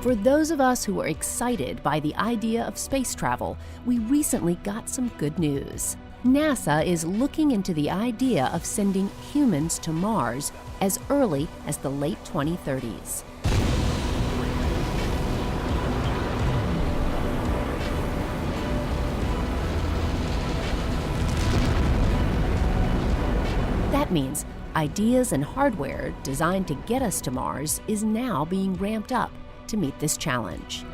For those of us who are excited by the idea of space travel, we recently got some good news. NASA is looking into the idea of sending humans to Mars as early as the late 2030s. That means ideas and hardware designed to get us to Mars is now being ramped up to meet this challenge.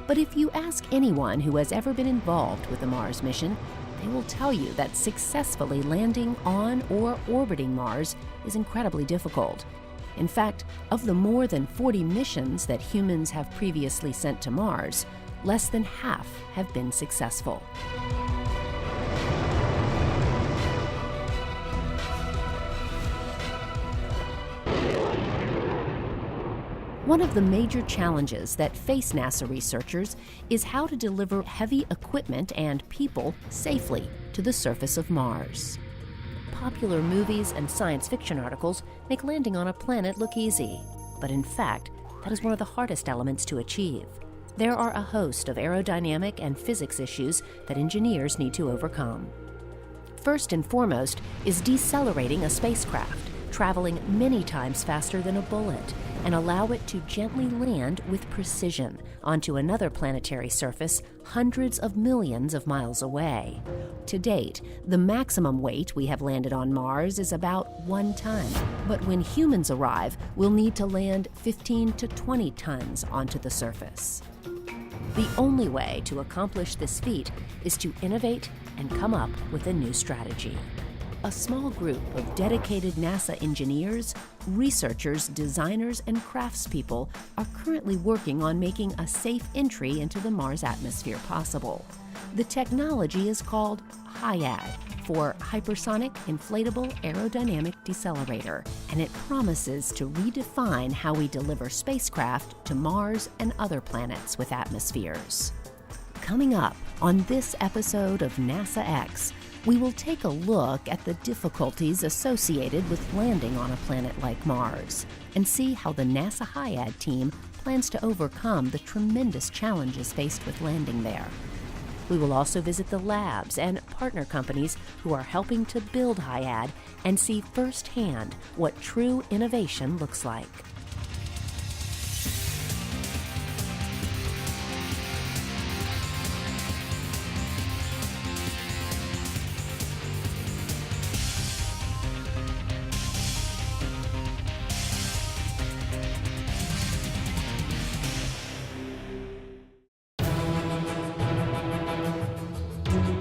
But if you ask anyone who has ever been involved with the Mars mission, they will tell you that successfully landing on or orbiting Mars is incredibly difficult. In fact, of the more than 40 missions that humans have previously sent to Mars, less than half have been successful. One of the major challenges that face NASA researchers is how to deliver heavy equipment and people safely to the surface of Mars. Popular movies and science fiction articles make landing on a planet look easy, but in fact, that is one of the hardest elements to achieve. There are a host of aerodynamic and physics issues that engineers need to overcome. First and foremost is decelerating a spacecraft, traveling many times faster than a bullet, and allow it to gently land with precision onto another planetary surface hundreds of millions of miles away. To date, the maximum weight we have landed on Mars is about 1 ton, but when humans arrive, we'll need to land 15 to 20 tons onto the surface. The only way to accomplish this feat is to innovate and come up with a new strategy. A small group of dedicated NASA engineers, researchers, designers, and craftspeople are currently working on making a safe entry into the Mars atmosphere possible. The technology is called HIAD, for Hypersonic Inflatable Aerodynamic Decelerator, and it promises to redefine how we deliver spacecraft to Mars and other planets with atmospheres. Coming up on this episode of NASA X, we will take a look at the difficulties associated with landing on a planet like Mars and see how the NASA HIAD team plans to overcome the tremendous challenges faced with landing there. We will also visit the labs and partner companies who are helping to build HIAD and see firsthand what true innovation looks like.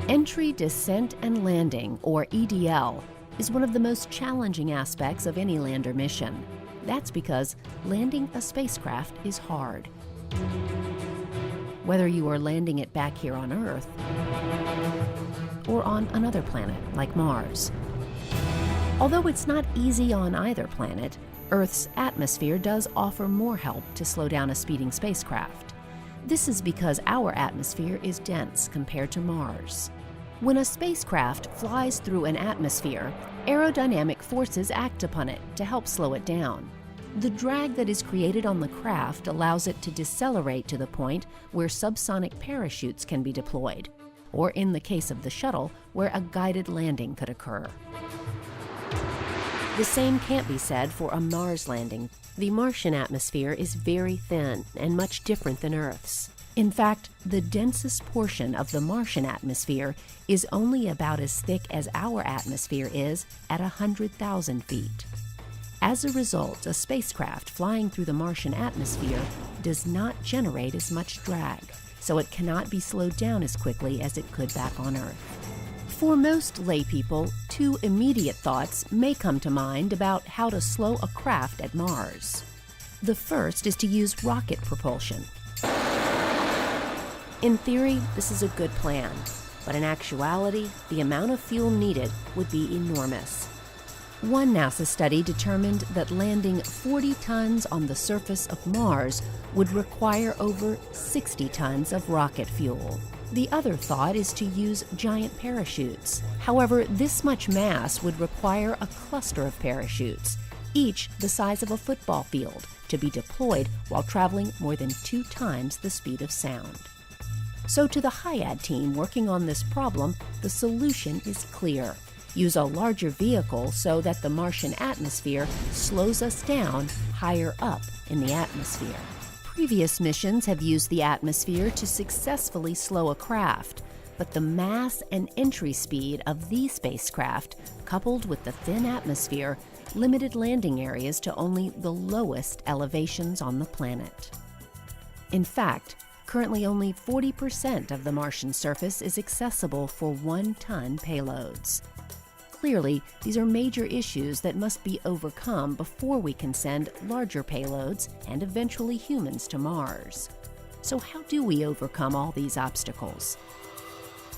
Entry, Descent, and Landing, or EDL, is one of the most challenging aspects of any lander mission. That's because landing a spacecraft is hard. Whether you are landing it back here on Earth or on another planet like Mars. Although it's not easy on either planet, Earth's atmosphere does offer more help to slow down a speeding spacecraft. This is because our atmosphere is dense compared to Mars. When a spacecraft flies through an atmosphere, aerodynamic forces act upon it to help slow it down. The drag that is created on the craft allows it to decelerate to the point where subsonic parachutes can be deployed, or in the case of the shuttle, where a guided landing could occur. The same can't be said for a Mars landing. The Martian atmosphere is very thin and much different than Earth's. In fact, the densest portion of the Martian atmosphere is only about as thick as our atmosphere is at 100,000 feet. As a result, a spacecraft flying through the Martian atmosphere does not generate as much drag, so it cannot be slowed down as quickly as it could back on Earth. For most laypeople, 2 immediate thoughts may come to mind about how to slow a craft at Mars. The first is to use rocket propulsion. In theory, this is a good plan, but in actuality, the amount of fuel needed would be enormous. One NASA study determined that landing 40 tons on the surface of Mars would require over 60 tons of rocket fuel. The other thought is to use giant parachutes. However, this much mass would require a cluster of parachutes, each the size of a football field, to be deployed while traveling more than 2 times the speed of sound. So to the HIAD team working on this problem, the solution is clear. Use a larger vehicle so that the Martian atmosphere slows us down higher up in the atmosphere. Previous missions have used the atmosphere to successfully slow a craft, but the mass and entry speed of these spacecraft, coupled with the thin atmosphere, limited landing areas to only the lowest elevations on the planet. In fact, currently only 40% of the Martian surface is accessible for 1-ton payloads. Clearly, these are major issues that must be overcome before we can send larger payloads and eventually humans to Mars. So how do we overcome all these obstacles?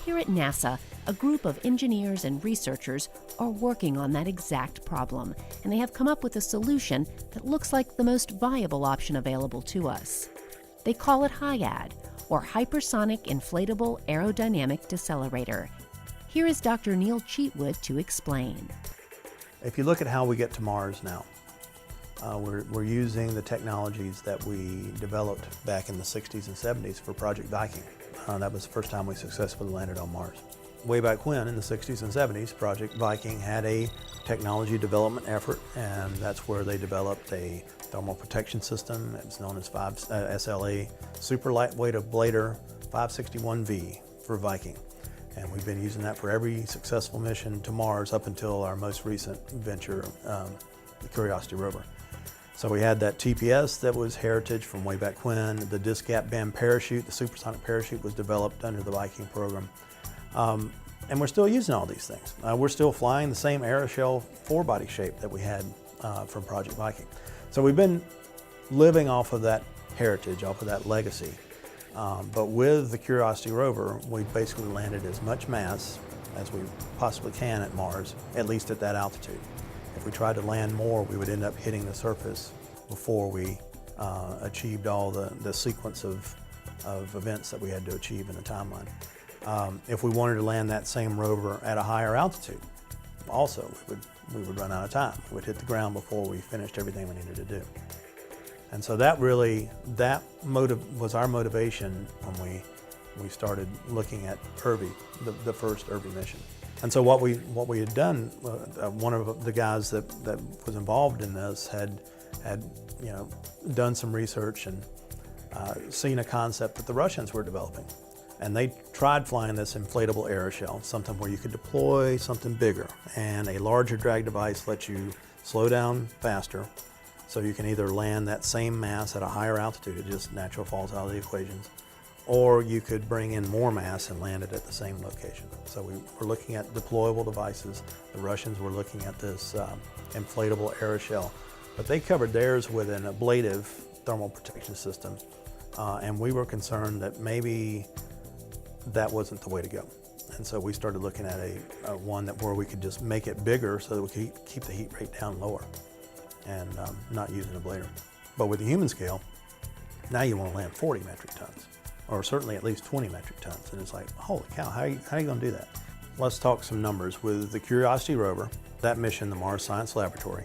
Here at NASA, a group of engineers and researchers are working on that exact problem, and they have come up with a solution that looks like the most viable option available to us. They call it HIAD, or Hypersonic Inflatable Aerodynamic Decelerator. Here is Dr. Neil Cheatwood to explain. If you look at how we get to Mars now, we're using the technologies that we developed back in the 60s and 70s for Project Viking. That was the first time we successfully landed on Mars. Way back when, in the 60s and 70s, Project Viking had a technology development effort, and that's where they developed a thermal protection system. It was known as SLA, Super Lightweight Ablator 561V for Viking. And we've been using that for every successful mission to Mars up until our most recent venture, the Curiosity rover. So we had that TPS that was heritage from way back when. The disc gap band parachute, the supersonic parachute, was developed under the Viking program. And we're still using all these things. We're still flying the same aeroshell four-body shape that we had from Project Viking. So we've been living off of that heritage, off of that legacy. But with the Curiosity rover, we basically landed as much mass as we possibly can at Mars, at least at that altitude. If we tried to land more, we would end up hitting the surface before we achieved all the sequence of events that we had to achieve in the timeline. If we wanted to land that same rover at a higher altitude, also we would run out of time. We would hit the ground before we finished everything we needed to do. And so that was our motivation when we started looking at Irby, the first Irby mission. And so what we had done, one of the guys that was involved in this had done some research and seen a concept that the Russians were developing. And they tried flying this inflatable aeroshell, something where you could deploy something bigger, and a larger drag device lets you slow down faster, so you can either land that same mass at a higher altitude, it just natural falls out of the equations, or you could bring in more mass and land it at the same location. So we were looking at deployable devices. The Russians were looking at this inflatable aeroshell, but they covered theirs with an ablative thermal protection system, and we were concerned that maybe that wasn't the way to go. And so we started looking at a one where we could just make it bigger so that we could keep the heat rate down lower and not use an ablator. But with the human scale, now you want to land 40 metric tons, or certainly at least 20 metric tons. And it's like, holy cow, how are you going to do that? Let's talk some numbers. With the Curiosity rover, that mission, the Mars Science Laboratory,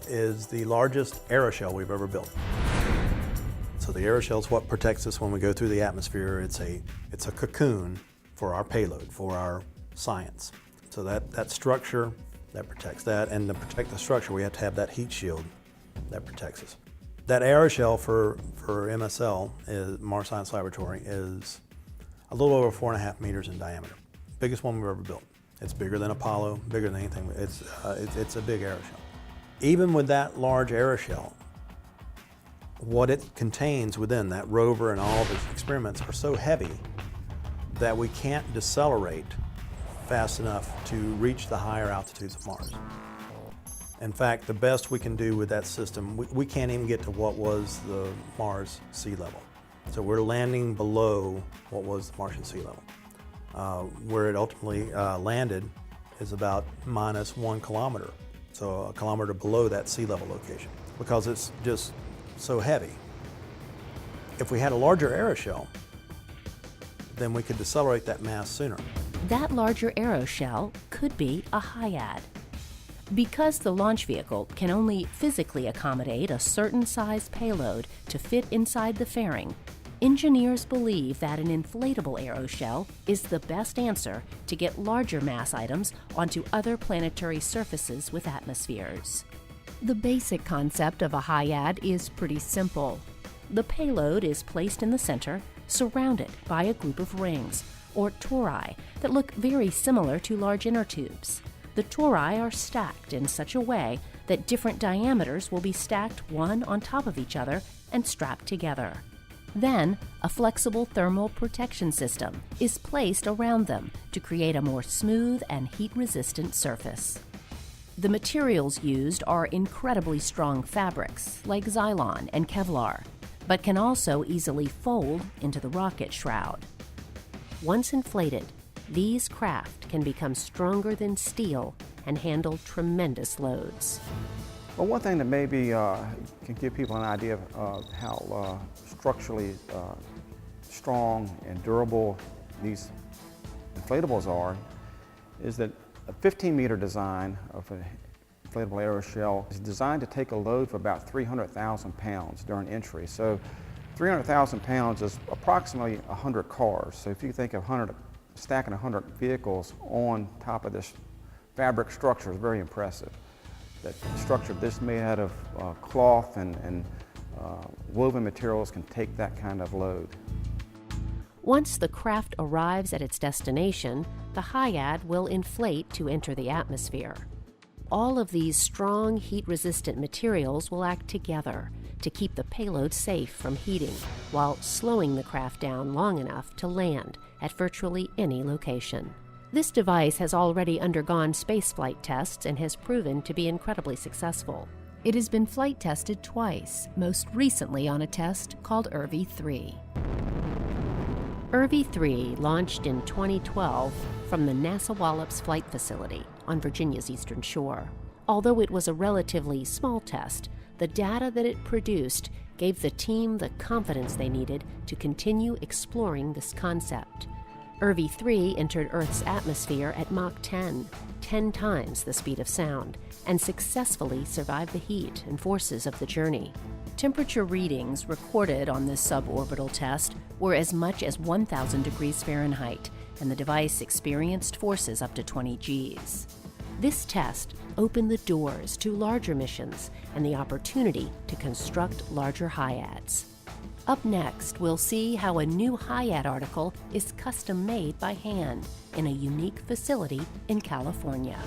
is the largest aeroshell we've ever built. So the aeroshell is what protects us when we go through the atmosphere. It's a cocoon for our payload, for our science. So that structure, that protects that, and to protect the structure, we have to have that heat shield that protects us. That aeroshell for MSL, Mars Science Laboratory, is a little over 4.5 meters in diameter. Biggest one we've ever built. It's bigger than Apollo, bigger than anything. It's a big aeroshell. Even with that large aeroshell, what it contains within that rover and all of its experiments are so heavy that we can't decelerate fast enough to reach the higher altitudes of Mars. In fact, the best we can do with that system, we can't even get to what was the Mars sea level. So we're landing below what was the Martian sea level. Where it ultimately landed is about -1 kilometer, so a kilometer below that sea level location, because it's just so heavy. If we had a larger aeroshell, then we could decelerate that mass sooner. That larger aeroshell could be a HIAD. Because the launch vehicle can only physically accommodate a certain size payload to fit inside the fairing, engineers believe that an inflatable aeroshell is the best answer to get larger mass items onto other planetary surfaces with atmospheres. The basic concept of a HIAD is pretty simple. The payload is placed in the center, surrounded by a group of rings, or tori, that look very similar to large inner tubes. The tori are stacked in such a way that different diameters will be stacked one on top of each other and strapped together. Then, a flexible thermal protection system is placed around them to create a more smooth and heat-resistant surface. The materials used are incredibly strong fabrics like Xylon and Kevlar, but can also easily fold into the rocket shroud. Once inflated, these craft can become stronger than steel and handle tremendous loads. Well, one thing that maybe can give people an idea of how structurally strong and durable these inflatables are is that a 15-meter design of an inflatable aeroshell is designed to take a load of about 300,000 pounds during entry. So 300,000 pounds is approximately 100 cars. So if you think of stacking 100 vehicles on top of this fabric structure is very impressive. That structure this made out of cloth and woven materials can take that kind of load. Once the craft arrives at its destination, the HIAD will inflate to enter the atmosphere. All of these strong, heat-resistant materials will act together to keep the payload safe from heating, while slowing the craft down long enough to land at virtually any location. This device has already undergone spaceflight tests and has proven to be incredibly successful. It has been flight tested twice, most recently on a test called IRVI-3. IRVI-3 launched in 2012 from the NASA Wallops Flight Facility on Virginia's eastern shore. Although it was a relatively small test, the data that it produced gave the team the confidence they needed to continue exploring this concept. IRVI-3 entered Earth's atmosphere at Mach 10, 10 times the speed of sound, and successfully survived the heat and forces of the journey. Temperature readings recorded on this suborbital test were as much as 1,000 degrees Fahrenheit, and the device experienced forces up to 20 Gs. This test opened the doors to larger missions and the opportunity to construct larger HIADs. Up next, we'll see how a new HIAD article is custom-made by hand in a unique facility in California.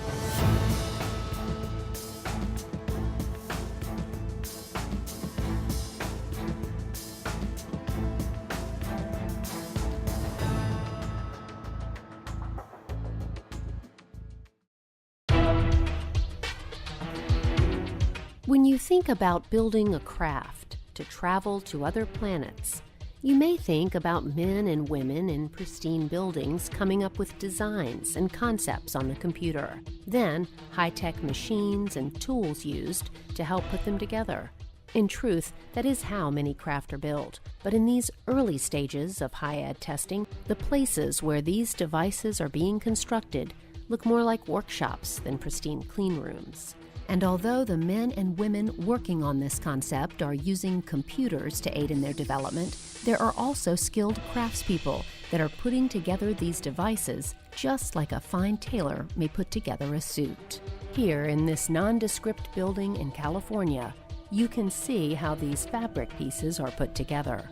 When you think about building a craft to travel to other planets, you may think about men and women in pristine buildings coming up with designs and concepts on the computer, then high-tech machines and tools used to help put them together. In truth, that is how many craft are built, but in these early stages of HIAD testing, the places where these devices are being constructed look more like workshops than pristine clean rooms. And although the men and women working on this concept are using computers to aid in their development, there are also skilled craftspeople that are putting together these devices just like a fine tailor may put together a suit. Here in this nondescript building in California, you can see how these fabric pieces are put together.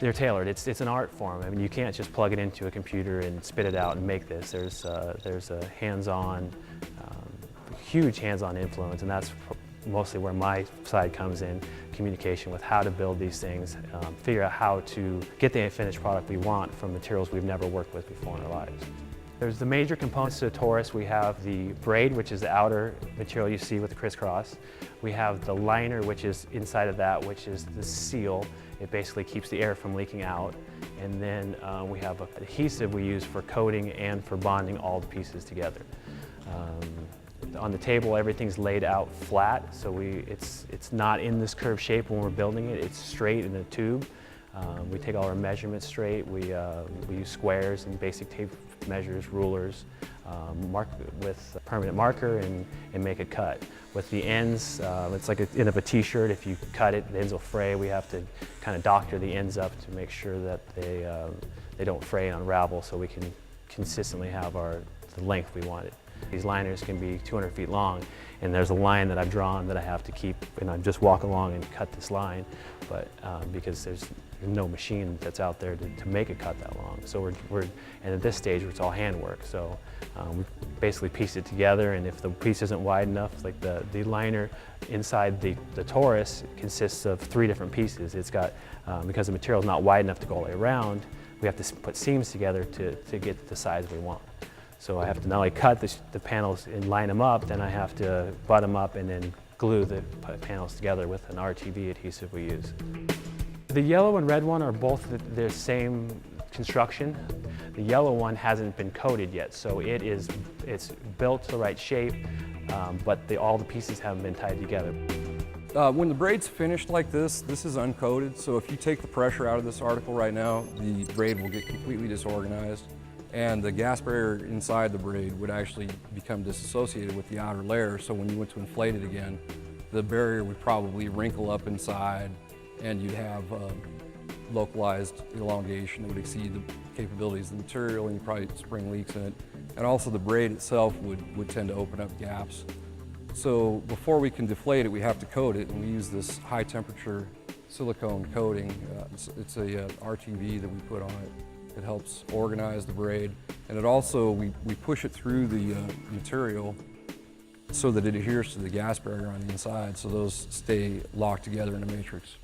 They're tailored. It's an art form. I mean, you can't just plug it into a computer and spit it out and make this. There's a hands-on, huge hands-on influence, and that's mostly where my side comes in, communication with how to build these things, figure out how to get the finished product we want from materials we've never worked with before in our lives. There's the major components to the Taurus. We have the braid, which is the outer material you see with the crisscross. We have the liner, which is inside of that, which is the seal. It basically keeps the air from leaking out. And then we have an adhesive we use for coating and for bonding all the pieces together. On the table, everything's laid out flat, so it's not in this curved shape when we're building it. It's straight in a tube. We take all our measurements straight. We use squares and basic tape measures, rulers. mark with a permanent marker and make a cut. With the ends, it's like an end of a t-shirt. If you cut it, the ends will fray. We have to kind of doctor the ends up to make sure that they don't fray and unravel, so we can consistently have the length we wanted. These liners can be 200 feet long, and there's a line that I've drawn that I have to keep, and I just walk along and cut this line, but because there's no machine that's out there to make a cut that long. So and at this stage it's all handwork. So we basically piece it together, and if the piece isn't wide enough, like the liner inside the torus consists of 3 different pieces. It's got, because the material is not wide enough to go all the way around, we have to put seams together to get the size we want. So I have to not only cut the panels and line them up, then I have to butt them up and then glue the panels together with an RTV adhesive we use. The yellow and red one are both the same construction. The yellow one hasn't been coated yet, so it's built to the right shape, but all the pieces haven't been tied together. When the braid's finished like this is uncoated, so if you take the pressure out of this article right now, the braid will get completely disorganized, and the gas barrier inside the braid would actually become disassociated with the outer layer, so when you went to inflate it again, the barrier would probably wrinkle up inside, and you'd have localized elongation that would exceed the capabilities of the material, and you'd probably spring leaks in it. And also the braid itself would tend to open up gaps. So before we can deflate it, we have to coat it, and we use this high temperature silicone coating. It's a RTV that we put on it. It helps organize the braid, and it also, we push it through the material so that it adheres to the gas barrier on the inside, so those stay locked together in a matrix.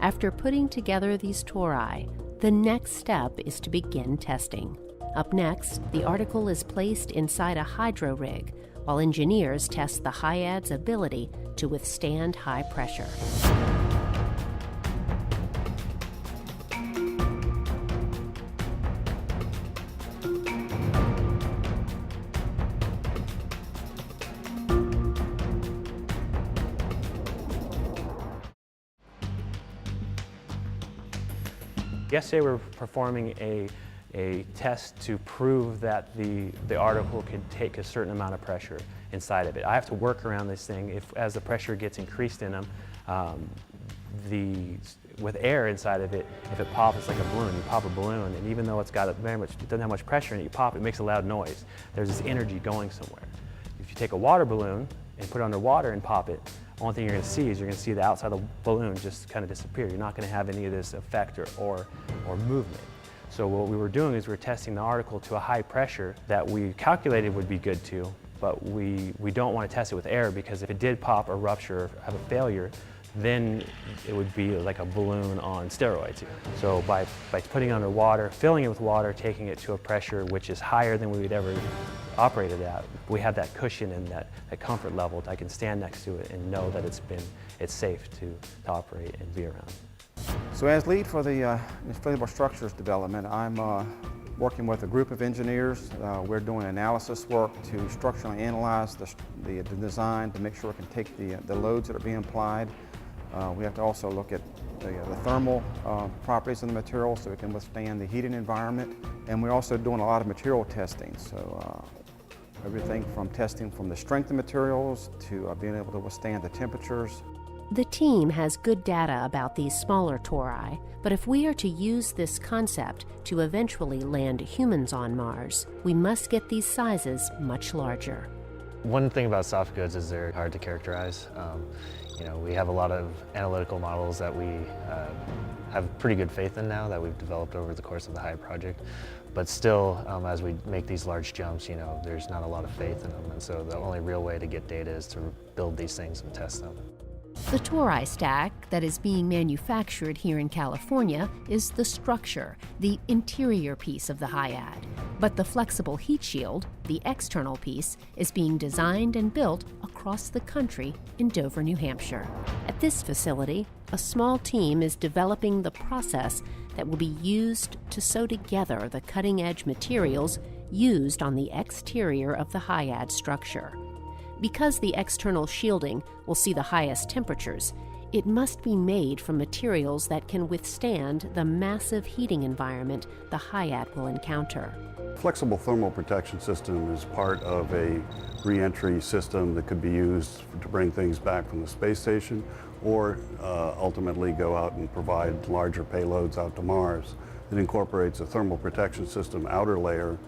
After putting together these tori, the next step is to begin testing. Up next, the article is placed inside a hydro rig, while engineers test the HIAD's ability to withstand high pressure. Yesterday we were performing a test to prove that the article could take a certain amount of pressure inside of it. I have to work around this thing. As the pressure gets increased in them, with air inside of it, if it pops, it's like a balloon. You pop a balloon, and even though it doesn't have much pressure in it, you pop, it makes a loud noise. There's this energy going somewhere. If you take a water balloon and put it underwater and pop it, the only thing you're going to see is you're going to see the outside of the balloon just kind of disappear. You're not going to have any of this effect or movement. So what we were doing is we were testing the article to a high pressure that we calculated would be good to, but we don't want to test it with air, because if it did pop or rupture or have a failure, then it would be like a balloon on steroids. So by putting it underwater, filling it with water, taking it to a pressure which is higher than we would ever operate it at, we have that cushion and that comfort level. I can stand next to it and know that it's safe to operate and be around. So as lead for the inflatable structures development, I'm working with a group of engineers. We're doing analysis work to structurally analyze the design to make sure it can take the loads that are being applied. We have to also look at the thermal properties of the material so it can withstand the heating environment. And we're also doing a lot of material testing. So everything from testing from the strength of materials to being able to withstand the temperatures. The team has good data about these smaller tori, but if we are to use this concept to eventually land humans on Mars, we must get these sizes much larger. One thing about soft goods is they're hard to characterize. We have a lot of analytical models that we have pretty good faith in now that we've developed over the course of the HIAD project. But still, as we make these large jumps, there's not a lot of faith in them. And so the only real way to get data is to build these things and test them. The tori stack that is being manufactured here in California is the structure, the interior piece of the HIAD. But the flexible heat shield, the external piece, is being designed and built across the country in Dover, New Hampshire. At this facility, a small team is developing the process that will be used to sew together the cutting-edge materials used on the exterior of the HIAD structure. Because the external shielding will see the highest temperatures, It must be made from materials that can withstand the massive heating environment the HIAD will encounter. Flexible thermal protection system is part of a re-entry system that could be used to bring things back from the space station or ultimately go out and provide larger payloads out to Mars. It incorporates a thermal protection system outer layer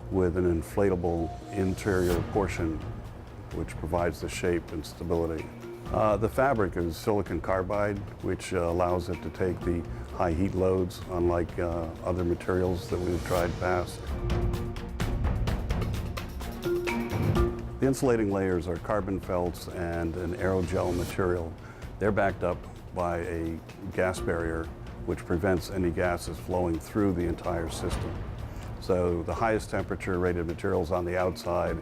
with an inflatable interior portion which provides the shape and stability. The fabric is silicon carbide, which allows it to take the high heat loads, unlike other materials that we've tried past. The insulating layers are carbon felts and an aerogel material. They're backed up by a gas barrier, which prevents any gases flowing through the entire system. So the highest temperature rated materials on the outside,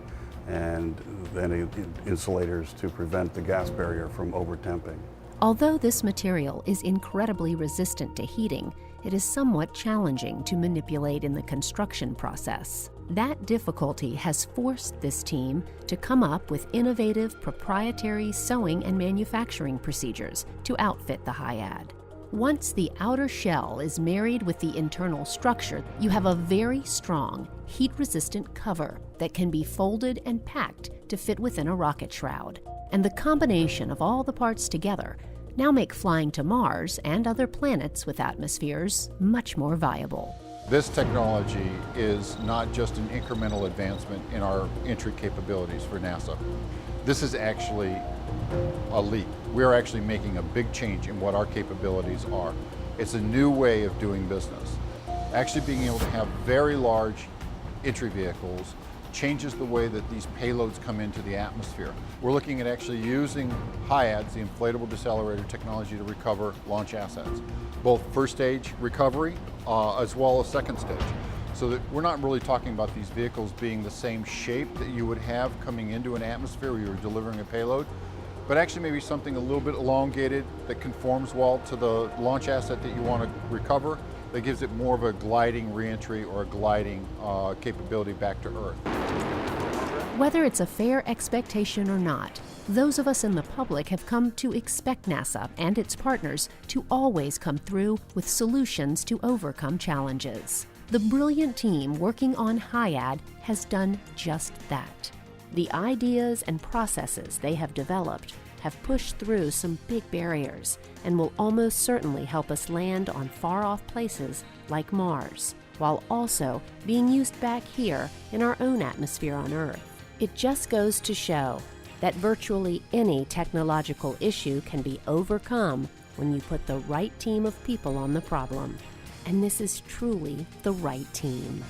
and then insulators to prevent the gas barrier from overtemping. Although this material is incredibly resistant to heating, it is somewhat challenging to manipulate in the construction process. That difficulty has forced this team to come up with innovative proprietary sewing and manufacturing procedures to outfit the HIAD. Once the outer shell is married with the internal structure, you have a very strong, heat-resistant cover that can be folded and packed to fit within a rocket shroud. And the combination of all the parts together now make flying to Mars and other planets with atmospheres much more viable. This technology is not just an incremental advancement in our entry capabilities for NASA. This is actually a leap. We are actually making a big change in what our capabilities are. It's a new way of doing business. Actually being able to have very large entry vehicles changes the way that these payloads come into the atmosphere. We're looking at actually using HIADs, the inflatable decelerator technology, to recover launch assets, both first stage recovery as well as second stage. So that we're not really talking about these vehicles being the same shape that you would have coming into an atmosphere where you're delivering a payload, but actually maybe something a little bit elongated that conforms well to the launch asset that you want to recover, that gives it more of a gliding reentry or a gliding capability back to Earth. Whether it's a fair expectation or not, those of us in the public have come to expect NASA and its partners to always come through with solutions to overcome challenges. The brilliant team working on HIAD has done just that. The ideas and processes they have developed have pushed through some big barriers and will almost certainly help us land on far-off places like Mars, while also being used back here in our own atmosphere on Earth. It just goes to show that virtually any technological issue can be overcome when you put the right team of people on the problem. And this is truly the right team.